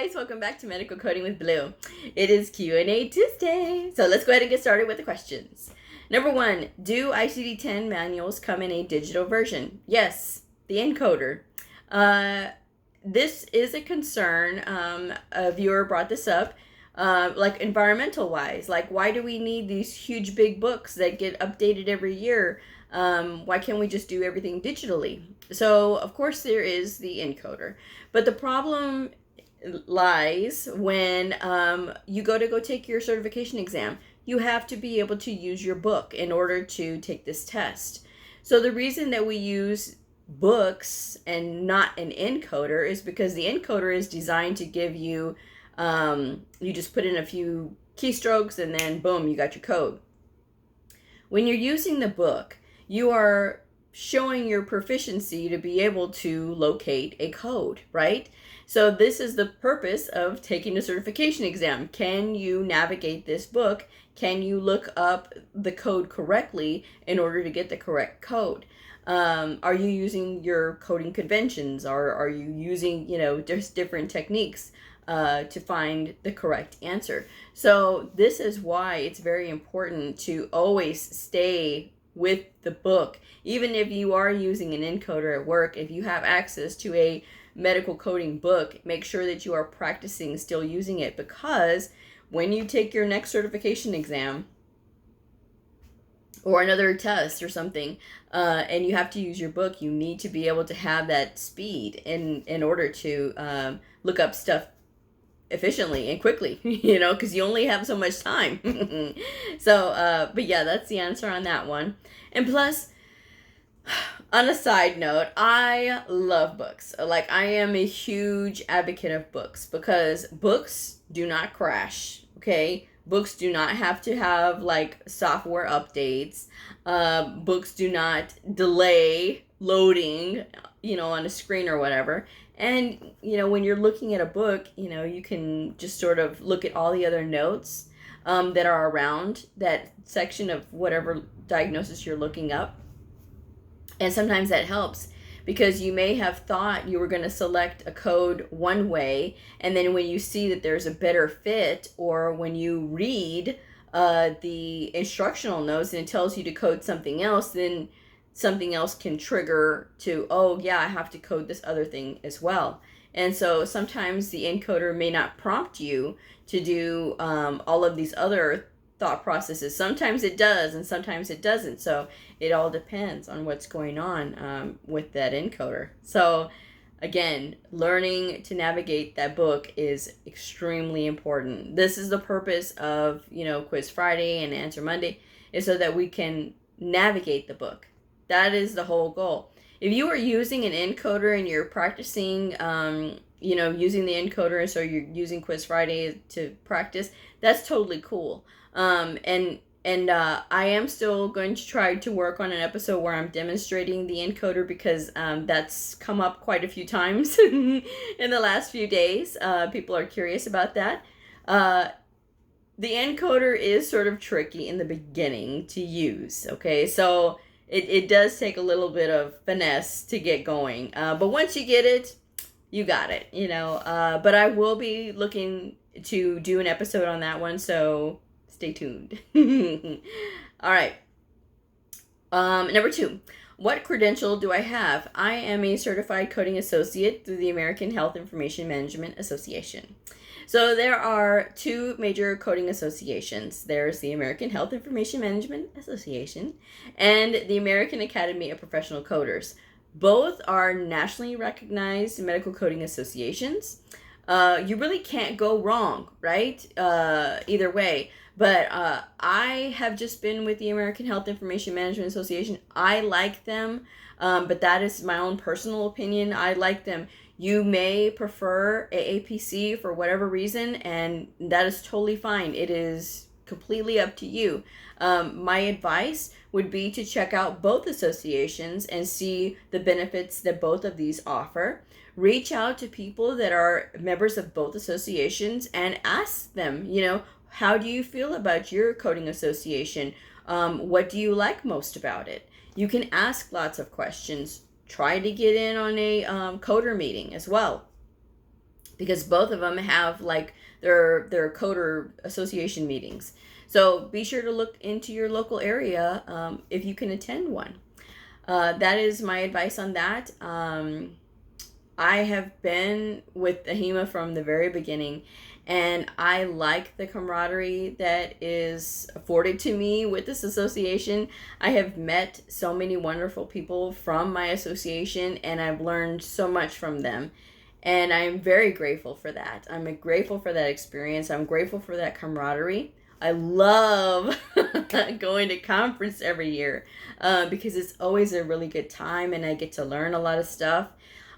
guys, welcome back to Medical Coding with Blue. It is Q&A Tuesday. So let's go ahead and get started with the questions. Number 1, do ICD10 manuals come in a digital version? Yes, the encoder. This is a concern. A viewer brought this up, like environmental wise. Like, why do we need these huge big books that get updated every year? Why can't we just do everything digitally? So, of course, there is the encoder. But the problem lies when you go take your certification exam. You have to be able to use your book in order to take this test. So the reason that we use books and not an encoder is because the encoder is designed to give you, you just put in a few keystrokes and then boom, you got your code. When you're using the book, you are showing your proficiency to be able to locate a code, right? So this is the purpose of taking a certification exam. Can you navigate this book? Can you look up the code correctly in order to get the correct code? Are you using your coding conventions? Or are you using, just different techniques to find the correct answer? So this is why it's very important to always stay with the book. Even if you are using an encoder at work, if you have access to a medical coding book, make sure that you are practicing still using it, because when you take your next certification exam or another test or something, and you have to use your book, you need to be able to have that speed in order to look up stuff efficiently and quickly, because you only have so much time. So, but yeah, that's the answer on that one. And plus, on a side note, I love books. Like, I am a huge advocate of books because books do not crash, okay? Books do not have to have, like, software updates. Books do not delay loading, on a screen or whatever. And, when you're looking at a book, you can just sort of look at all the other notes that are around that section of whatever diagnosis you're looking up. And sometimes that helps because you may have thought you were going to select a code one way, and then when you see that there's a better fit, or when you read the instructional notes and it tells you to code something else, then something else can trigger to, oh yeah, I have to code this other thing as well. And so sometimes the encoder may not prompt you to do all of these other thought processes. Sometimes it does and sometimes it doesn't. So it all depends on what's going on with that encoder. So again, learning to navigate that book is extremely important. This is the purpose of, Quiz Friday and Answer Monday, is so that we can navigate the book. That is the whole goal. If you are using an encoder and you're practicing, using the encoder, so you're using Quiz Friday to practice, that's totally cool. And I am still going to try to work on an episode where I'm demonstrating the encoder, because that's come up quite a few times in the last few days. People are curious about that. The encoder is sort of tricky in the beginning to use, okay? So it does take a little bit of finesse to get going. But once you get it, you got it, But I will be looking to do an episode on that one, so stay tuned. All right. Number 2, what credential do I have? I am a certified coding associate through the American Health Information Management Association. So there are 2 major coding associations. There's the American Health Information Management Association and the American Academy of Professional Coders. Both are nationally recognized medical coding associations. You really can't go wrong, right? Either way. But I have just been with the American Health Information Management Association. I like them, but that is my own personal opinion. I like them. You may prefer AAPC for whatever reason, and that is totally fine. It is completely up to you. My advice would be to check out both associations and see the benefits that both of these offer. Reach out to people that are members of both associations and ask them, how do you feel about your coding association? What do you like most about it? You can ask lots of questions. Try to get in on a coder meeting as well. because both of them have like their coder association meetings. So be sure to look into your local area if you can attend one. That is my advice on that. I have been with AHIMA from the very beginning, and I like the camaraderie that is afforded to me with this association. I have met so many wonderful people from my association, and I've learned so much from them. And I'm very grateful for that. I'm grateful for that experience. I'm grateful for that camaraderie. I love going to conference every year because it's always a really good time, and I get to learn a lot of stuff.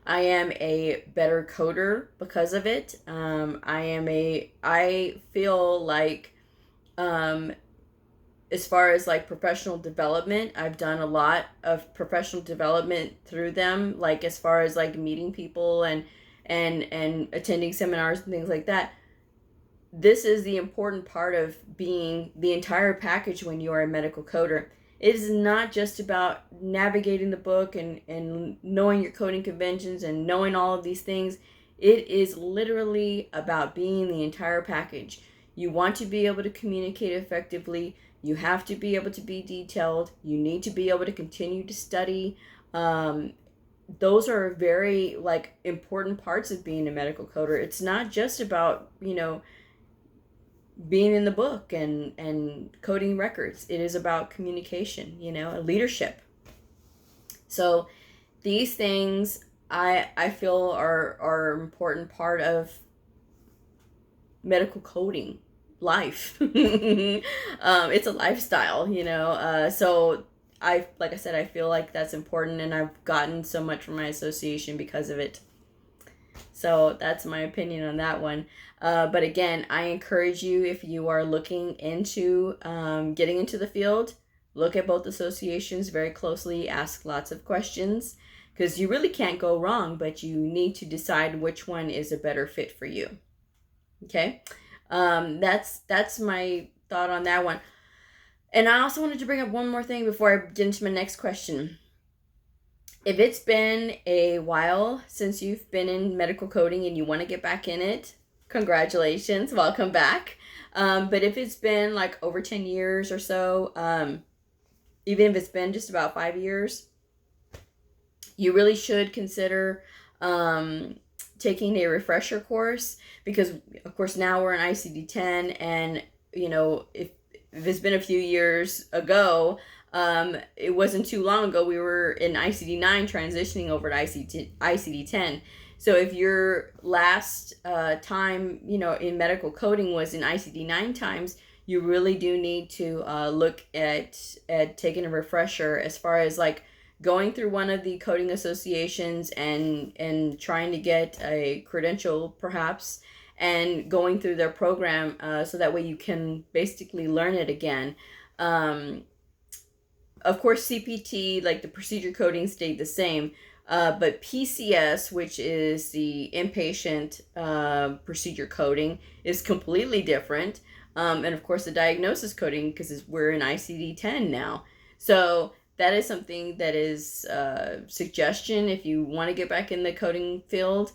I am a better coder because of it. I feel like, as far as like professional development, I've done a lot of professional development through them, like as far as like meeting people and attending seminars and things like that. This is the important part of being the entire package when you are a medical coder. It is not just about navigating the book and knowing your coding conventions and knowing all of these things. It is literally about being the entire package. You want to be able to communicate effectively. You have to be able to be detailed. You need to be able to continue to study. Those are very like important parts of being a medical coder. It's not just about, being in the book and coding records. It is about communication, leadership. So these things I feel are an important part of medical coding life. It's a lifestyle, so like I said, I feel like that's important, and I've gotten so much from my association because of it. So that's my opinion on that one. But again, I encourage you, if you are looking into getting into the field, look at both associations very closely, ask lots of questions, because you really can't go wrong, but you need to decide which one is a better fit for you. Okay? That's my thought on that one. And I also wanted to bring up one more thing before I get into my next question. If it's been a while since you've been in medical coding and you want to get back in it, congratulations, welcome back. But if it's been like over 10 years or so, even if it's been just about 5 years, you really should consider taking a refresher course, because of course now we're in ICD10, and if it's been a few years ago, it wasn't too long ago we were in ICD9 transitioning over to ICD10. So if your last time, in medical coding was in ICD9 times, you really do need to look at taking a refresher, as far as like going through one of the coding associations and trying to get a credential perhaps, and going through their program so that way you can basically learn it again. Of course, CPT, like the procedure coding, stayed the same, but PCS, which is the inpatient procedure coding, is completely different. And of course, the diagnosis coding, because we're in ICD-10 now. So that is something that is suggestion. If you want to get back in the coding field,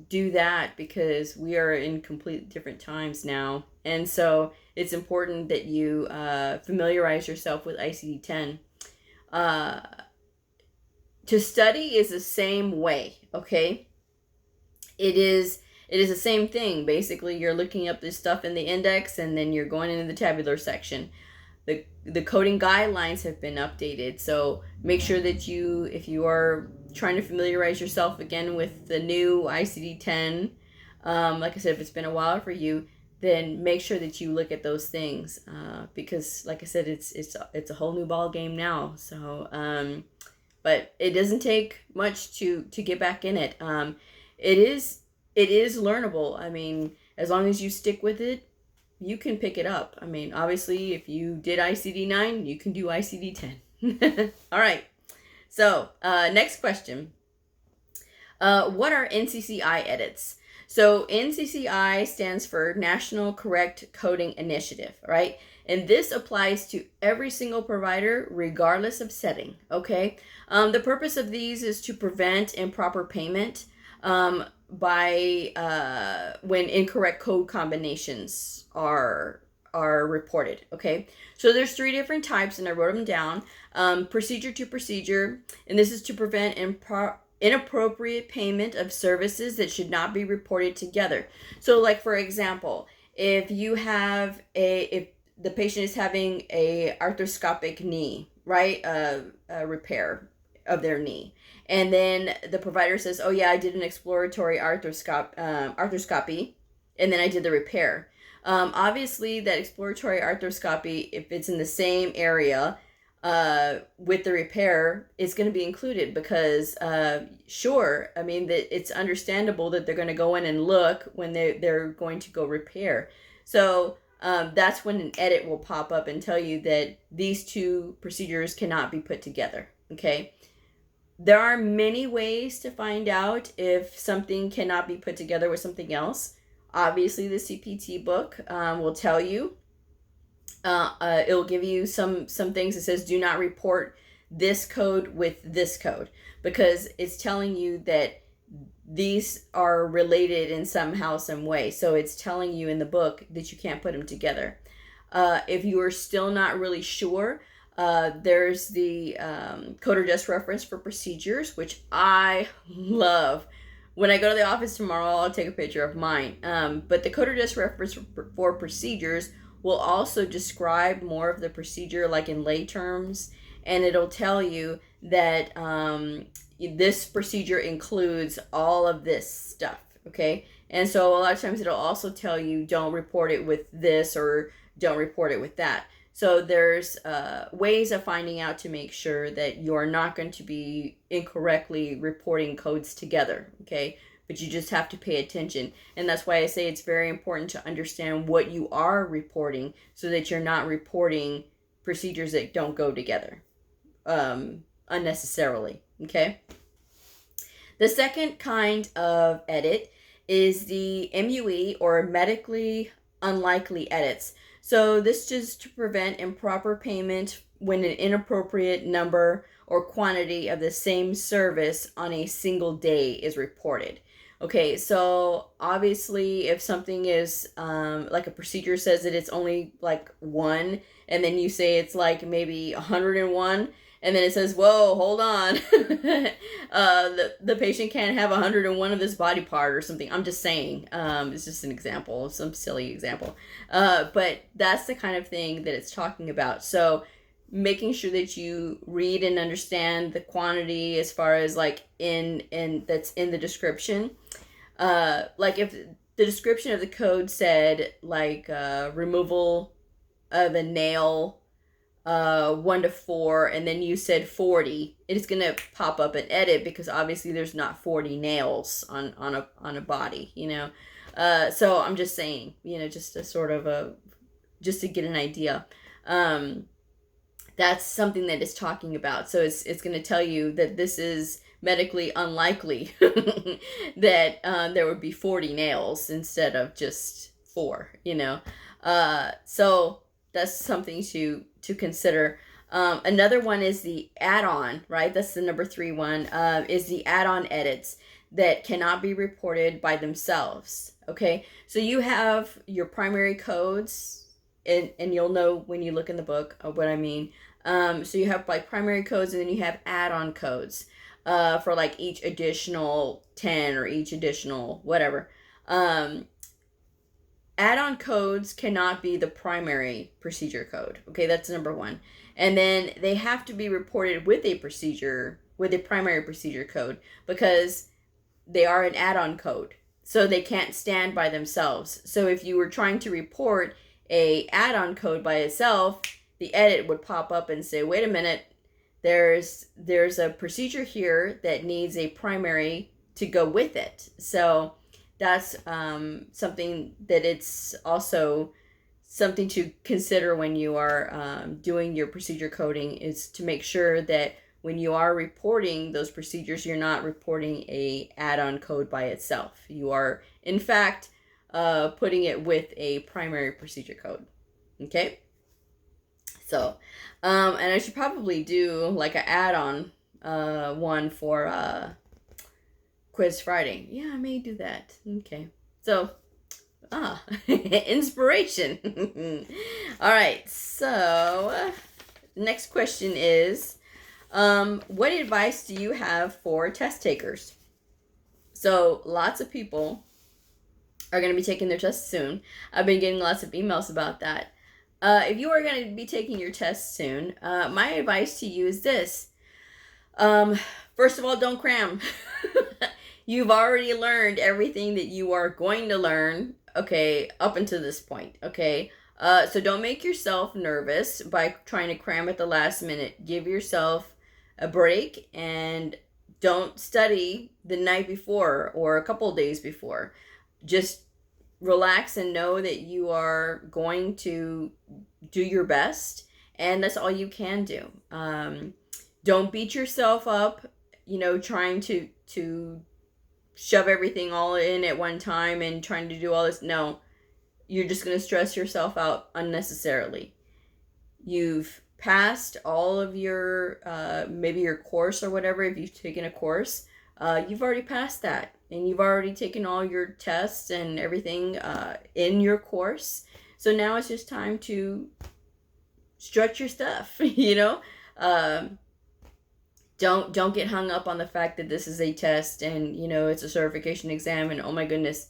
do that, because we are in completely different times now. And so it's important that you familiarize yourself with ICD-10. To study is the same way, okay? It is the same thing. Basically, you're looking up this stuff in the index, and then you're going into the tabular section. The coding guidelines have been updated, so make sure that if you are trying to familiarize yourself again with the new ICD-10, like I said, if it's been a while for you, then make sure that you look at those things, because like I said, it's a whole new ball game now. So but it doesn't take much to get back in it. It is learnable. I mean, as long as you stick with it, you can pick it up. I mean, obviously, if you did ICD-9, you can do ICD-10. All right. So next question. What are NCCI edits? So NCCI stands for National Correct Coding Initiative, right? And this applies to every single provider, regardless of setting, okay? The purpose of these is to prevent improper payment. when incorrect code combinations are reported. Okay, so there's 3 different types, and I wrote them down. Procedure to procedure, and this is to prevent inappropriate payment of services that should not be reported together. So, like for example, if the patient is having a arthroscopic knee, right, a repair of their knee, and then the provider says, "Oh yeah, I did an exploratory arthroscopy, and then I did the repair." Obviously, that exploratory arthroscopy, if it's in the same area with the repair, it's going to be included because, sure, I mean, that it's understandable that they're going to go in and look when they're going to go repair. So that's when an edit will pop up and tell you that these 2 procedures cannot be put together. Okay. There are many ways to find out if something cannot be put together with something else. Obviously, the CPT book will tell you. It'll give you some things that says do not report this code with this code, because it's telling you that these are related in somehow, some way. So it's telling you in the book that you can't put them together. If you are still not really sure, there's the code or desk reference for procedures, which I love. When I go to the office tomorrow, I'll take a picture of mine. But the code or desk reference for procedures will also describe more of the procedure, like in lay terms, and it'll tell you that this procedure includes all of this stuff, okay? And so a lot of times it'll also tell you don't report it with this or don't report it with that. So there's ways of finding out to make sure that you're not going to be incorrectly reporting codes together, okay? But you just have to pay attention. And that's why I say it's very important to understand what you are reporting so that you're not reporting procedures that don't go together unnecessarily, okay? The second kind of edit is the MUE, or medically unlikely edits. So this is to prevent improper payment when an inappropriate number or quantity of the same service on a single day is reported. Okay, so obviously if something is like a procedure says that it's only like 1, and then you say it's like maybe 101, and then it says, whoa, hold on. The patient can't have 101 of this body part or something. I'm just saying. It's just an example, some silly example. But that's the kind of thing that it's talking about. So making sure that you read and understand the quantity as far as like in that's in the description. Like if the description of the code said like removal of a nail 1 to 4, and then you said 40, it's gonna pop up an edit because obviously there's not 40 nails on a body, you know. So I'm just saying, you know, just a sort of just to get an idea. That's something that it's talking about. So it's going to tell you that this is medically unlikely that there would be 40 nails instead of just 4, you know. So that's something to consider. Another one is the add-on, right? That's the number 3 one, is the add-on edits that cannot be reported by themselves. Okay, so you have your primary codes, and you'll know when you look in the book what I mean. So you have like primary codes, and then you have add-on codes for like each additional 10 or each additional whatever. Add-on codes cannot be the primary procedure code. Okay, that's number 1. And then they have to be reported with a primary procedure code, because they are an add-on code. So they can't stand by themselves. So if you were trying to report a add-on code by itself, the edit would pop up and say, wait a minute, there's a procedure here that needs a primary to go with it. So that's something that it's also something to consider when you are doing your procedure coding, is to make sure that when you are reporting those procedures, you're not reporting a add-on code by itself. You are, in fact, putting it with a primary procedure code. Okay? So, and I should probably do like an add-on one for Quiz Friday. Yeah, I may do that. Okay. So, inspiration. All right. So, next question is, what advice do you have for test takers? So, lots of people are going to be taking their tests soon. I've been getting lots of emails about that. If you are going to be taking your test soon, my advice to you is this. First of all, don't cram. You've already learned everything that you are going to learn, okay, up until this point, okay? So don't make yourself nervous by trying to cram at the last minute. Give yourself a break and don't study the night before or a couple of days before. Just relax and know that you are going to do your best, and that's all you can do. Don't beat yourself up, trying to shove everything all in at one time and trying to do all this. No, you're just going to stress yourself out unnecessarily. You've passed all of your, maybe your course or whatever, if you've taken a course, you've already passed that. And you've already taken all your tests and everything in your course. So now it's just time to stretch your stuff, Don't get hung up on the fact that this is a test and, it's a certification exam and oh my goodness,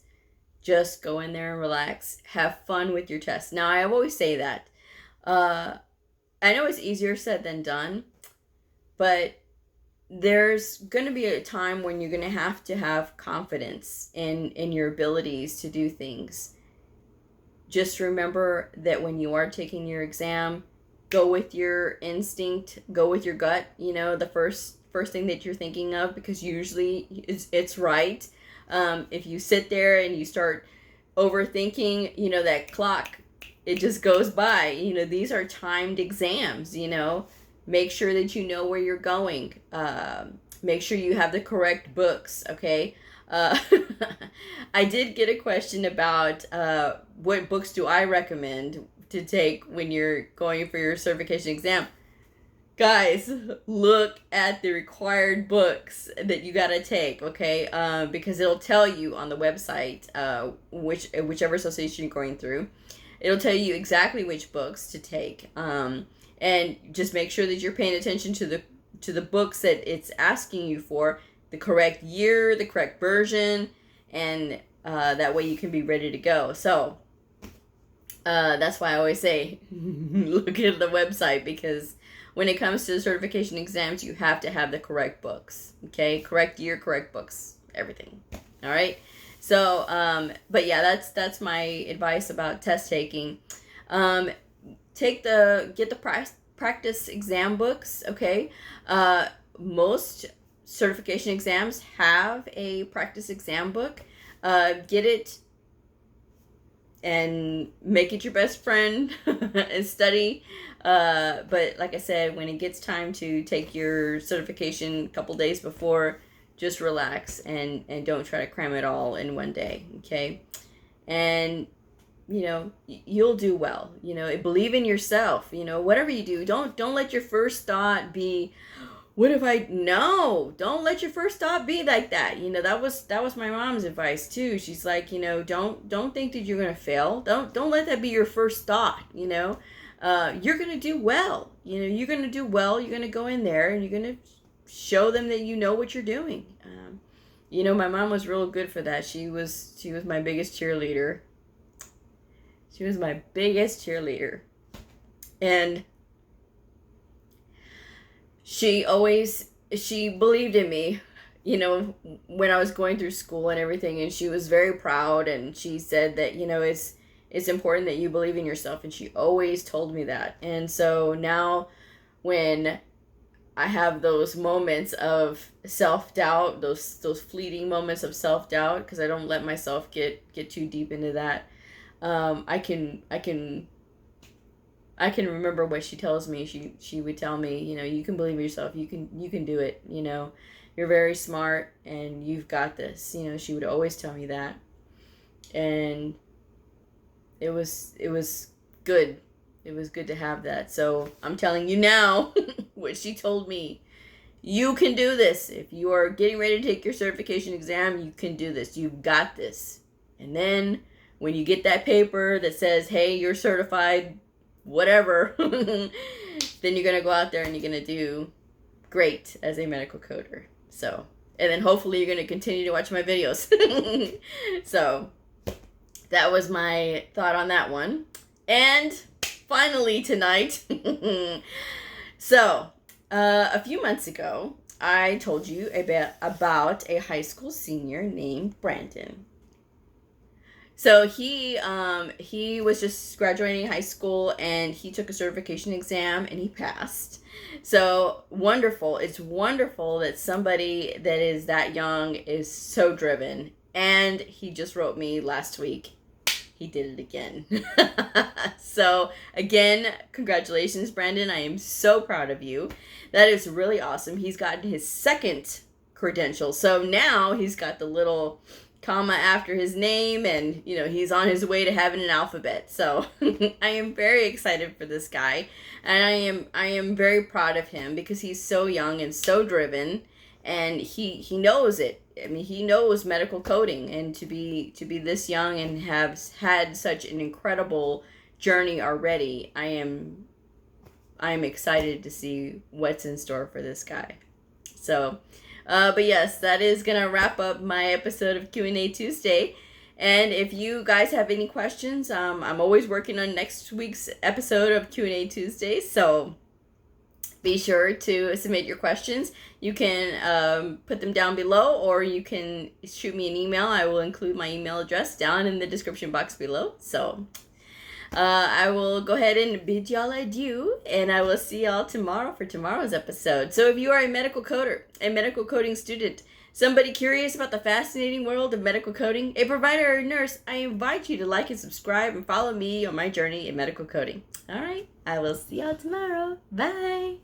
just go in there and relax. Have fun with your test. Now, I always say that. I know it's easier said than done, but there's going to be a time when you're going to have confidence in your abilities to do things. Just remember that when you are taking your exam, go with your instinct, go with your gut, the first thing that you're thinking of, because usually it's right. If you sit there and you start overthinking, that clock, it just goes by. These are timed exams, Make sure that you know where you're going. Make sure you have the correct books, okay? I did get a question about what books do I recommend to take when you're going for your certification exam. Guys, look at the required books that you gotta take, okay? Because it'll tell you on the website, whichever association you're going through, it'll tell you exactly which books to take. And just make sure that you're paying attention to the books that it's asking you for, the correct year, the correct version, and that way you can be ready to go. So that's why I always say look at the website, because when it comes to certification exams, you have to have the correct books. Okay, correct year, correct books, everything. All right. So, but yeah, that's my advice about test taking. Get the practice exam books, okay? Most certification exams have a practice exam book. Get it and make it your best friend and study. But like I said, when it gets time to take your certification a couple days before, just relax and don't try to cram it all in one day, okay? And you'll do well. Believe in yourself. Whatever you do, don't let your first thought be, what if I, no, don't let your first thought be like that. That was my mom's advice too. She's like, don't think that you're going to fail. Don't let that be your first thought. You're going to do well. You're going to do well. You're going to go in there and you're going to show them that you know what you're doing. My mom was real good for that. She was my biggest cheerleader. She was my biggest cheerleader. And she believed in me, when I was going through school and everything, and she was very proud, and she said that, it's important that you believe in yourself, and she always told me that. And so now when I have those moments of self-doubt, those fleeting moments of self-doubt, because I don't let myself get too deep into that, I can remember what she tells me. She would tell me, you can believe in yourself. You can do it. You're very smart and you've got this. She would always tell me that, and it was good. It was good to have that. So I'm telling you now what she told me. You can do this. If you are getting ready to take your certification exam, you can do this. You've got this. And then when you get that paper that says, hey, you're certified, whatever, then you're going to go out there and you're going to do great as a medical coder. So, and then hopefully you're going to continue to watch my videos. So, that was my thought on that one. And finally tonight, so a few months ago, I told you about a high school senior named Brandon. So he was just graduating high school, and he took a certification exam and he passed. So wonderful. It's wonderful that somebody that is that young is so driven. And he just wrote me last week. He did it again. So again, congratulations, Brandon. I am so proud of you. That is really awesome. He's gotten his second credential. So now he's got the little comma after his name, and he's on his way to having an alphabet. So I am very excited for this guy, and I am very proud of him because he's so young and so driven, and he knows it. I mean, he knows medical coding, and to be this young and have had such an incredible journey already, I am excited to see what's in store for this guy. So, but yes, that is going to wrap up my episode of Q&A Tuesday. And if you guys have any questions, I'm always working on next week's episode of Q&A Tuesday. So be sure to submit your questions. You can put them down below, or you can shoot me an email. I will include my email address down in the description box below. So I will go ahead and bid y'all adieu, and I will see y'all tomorrow for tomorrow's episode. So if you are a medical coder, a medical coding student, somebody curious about the fascinating world of medical coding, a provider or a nurse, I invite you to like and subscribe and follow me on my journey in medical coding. All right, I will see y'all tomorrow. Bye.